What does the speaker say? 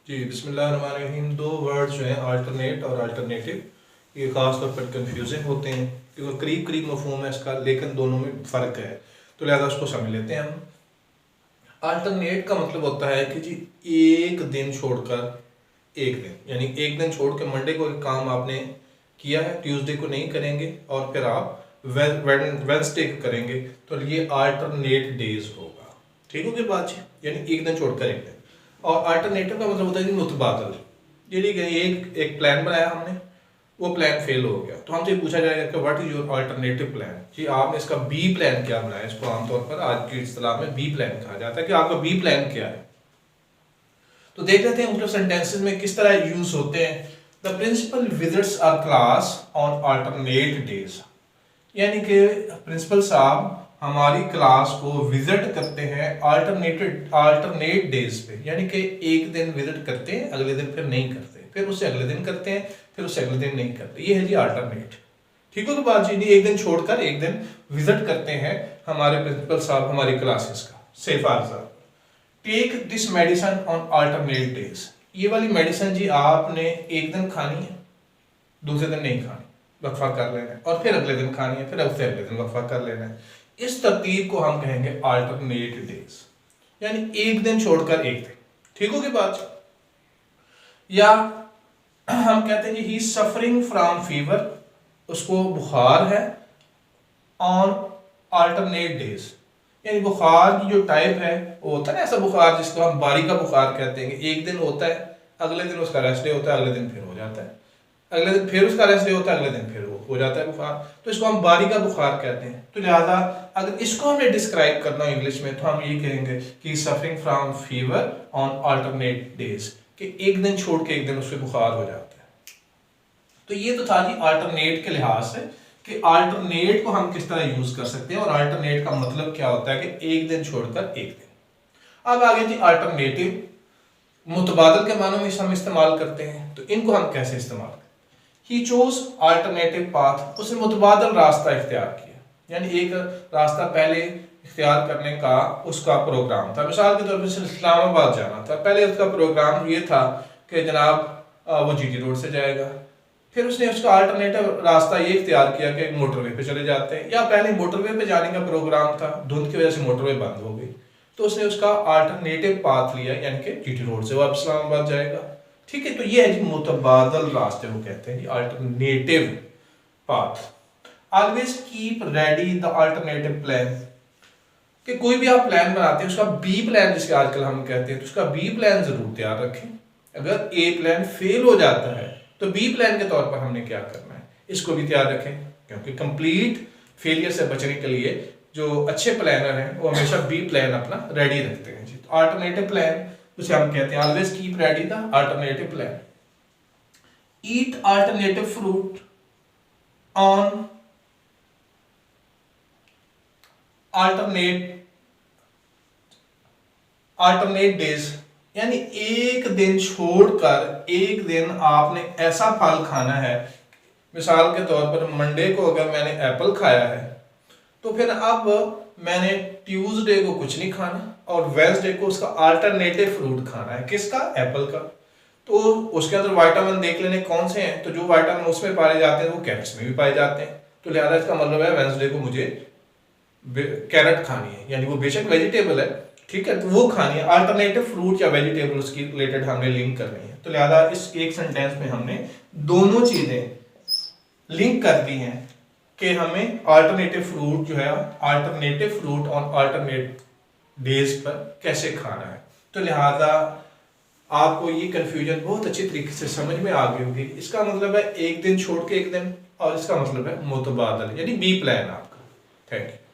जी बिस्मिल्लाहिर्रहमानिर्रहीम। दो वर्ड जो हैं अल्टरनेट और अल्टरनेटिव, ये ख़ास तौर पर कंफ्यूजिंग होते हैं क्योंकि करीब करीब मफहूम है इसका, लेकिन दोनों में फ़र्क है। तो लिहाजा उसको समझ लेते हैं हम। अल्टरनेट का मतलब होता है कि जी एक दिन छोड़कर एक दिन, यानी एक दिन छोड़ के मंडे को एक काम आपने किया है, ट्यूसडे को नहीं करेंगे और फिर आप वेडनेसडे को करेंगे, तो ये अल्टरनेट डेज होगा। ठीक होगी बात जी, यानी एक दिन छोड़कर एक दिन। और अल्टरनेटिव का मतलब होता है कि मुतबादल, यानी कि एक प्लान बनाया हमने, वो प्लान फेल हो गया तो हमसे पूछा जाएगा कि what is your alternative plan. जी आपने इसका बी प्लान क्या बनाया। इसको आमतौर पर आज की इस्तिलाह में बी प्लान कहा जाता है कि आपका बी प्लान क्या है। तो देख लेते हैं मुख्तलिफ सेंटेंसेस में किस तरह यूज होते हैं। The principal visits our class on alternate days, यानी कि प्रिंसिपल साहब हमारी क्लास को विजिट करते हैं अल्टरनेट डेज पे, यानी कि एक दिन विजिट करते हैं, अगले दिन फिर नहीं करते, फिर उससे अगले दिन करते हैं, फिर उससे अगले दिन नहीं करते। ये है जी अल्टरनेट। ठीक हो तो बात जी, एक दिन छोड़कर एक दिन विजिट करते हैं हमारे प्रिंसिपल साहब हमारी क्लासेस का। Say for example take this medicine on alternate days, ये वाली मेडिसिन जी आपने एक दिन खानी है, दूसरे दिन नहीं खानी, वक्फा कर लेना है, और फिर अगले दिन खानी है, फिर उससे अगले दिन वक्फा कर लेना है। इस तरतीब को हम कहेंगे अल्टरनेट डेज, यानी एक दिन छोड़कर एक दिन। ठीक होगी बात। या हम कहते हैं ही सफरिंग फ्रॉम फीवर, उसको बुखार है, ऑन अल्टरनेट डेज, यानी बुखार की जो टाइप है वो होता है ना ऐसा बुखार जिसको हम बारी का बुखार कहते हैं, एक दिन होता है, अगले दिन उसका रेस्ट डे होता है, अगले दिन फिर हो जाता है, अगले दिन फिर उसका रेस्ट डे होता है, अगले दिन फिर हो जाता है बुखार, तो इसको हम बारी का बुखार कहते हैं। तो लिहाजा अगर इसको हमें डिस्क्राइब करना इंग्लिश में तो हम ये कहेंगे कि suffering from fever on alternate days, कि एक दिन छोड़ के एक दिन उससे बुखार हो जाता है। तो ये तो था जी अल्टरनेट के लिहाज से कि अल्टरनेट को हम किस तरह यूज कर सकते हैं और अल्टरनेट का मतलब क्या होता है कि एक दिन छोड़कर एक दिन। अब आगे जी अल्टरनेटिव, मुतबादल के मानों में हम इस्तेमाल करते हैं, तो इनको हम कैसे इस्तेमाल करते हैं। ही चोज अल्टरनेटिव पाथ, उसने मुतबादल रास्ता इख्तियार किया, यानी एक रास्ता पहले इख्तियार करने का उसका प्रोग्राम था। मिसाल के तौर पर इस्लामाबाद जाना था, पहले उसका प्रोग्राम ये था कि जनाब वो जीटी रोड से जाएगा, फिर उसने उसका अल्टरनेटिव रास्ता ये इख्तियार किया कि मोटरवे पे चले जाते हैं, या पहले मोटरवे पे जाने का प्रोग्राम था, धुंध की वजह से मोटरवे बंद हो गई, तो उसने उसका अल्टरनेटिव पाथ लिया, यानी कि जीटी रोड से वो अब इस्लामाबाद जाएगा। ठीक है, तो ये है जी मुतबादल रास्ते को कहते हैं जी alternative path. Always keep ready the alternative plan, कि कोई भी आप प्लान बनाते हैं उसका बी प्लान जिसके आजकल हम कहते हैं, तो उसका बी प्लान जरूर तैयार रखें। अगर ए प्लान फेल हो जाता है तो बी प्लान के तौर पर हमने क्या करना है, इसको भी तैयार रखें, क्योंकि कंप्लीट फेलियर से बचने के लिए जो अच्छे प्लानर हैं वो हमेशा बी प्लान अपना रेडी रखते हैं जी। तो अल्टरनेटिव प्लान उसे हम कहते हैं always keep ready the alternative plan. Eat alternative fruit on alternate days, यानी एक दिन छोड़कर एक दिन आपने ऐसा फल खाना है। मिसाल के तौर पर मंडे को अगर मैंने एप्पल खाया है तो फिर अब मैंने ट्यूसडे को कुछ नहीं खाना और वेडनेसडे को उसका अल्टरनेटिव फ्रूट खाना है। किसका? एप्पल का। तो उसके अंदर विटामिन देख लेने कौन से हैं, तो जो विटामिन उसमें पाए जाते हैं वो कैरेट्स में भी पाए जाते हैं, तो लिहाजा इसका मतलब है वेडनेसडे को मुझे कैरेट खानी है, यानी वो बेशक वेजिटेबल है, ठीक है, तो वो खानी है। अल्टरनेटिव फ्रूट या वेजिटेबल उसकी रिलेटेड हमने लिंक करनी है। तो लिहाजा इस एक सेंटेंस में हमने दोनों चीजें लिंक कर दी हैं कि हमें अल्टरनेटिव फ्रूट जो है alternative fruit on alternate days पर कैसे खाना है। तो लिहाजा आपको ये कंफ्यूजन बहुत अच्छी तरीके से समझ में आ गई होगी। इसका मतलब है एक दिन छोड़ के एक दिन, और इसका मतलब है मुतबादल, यानी बी प्लान आपका। Thank you.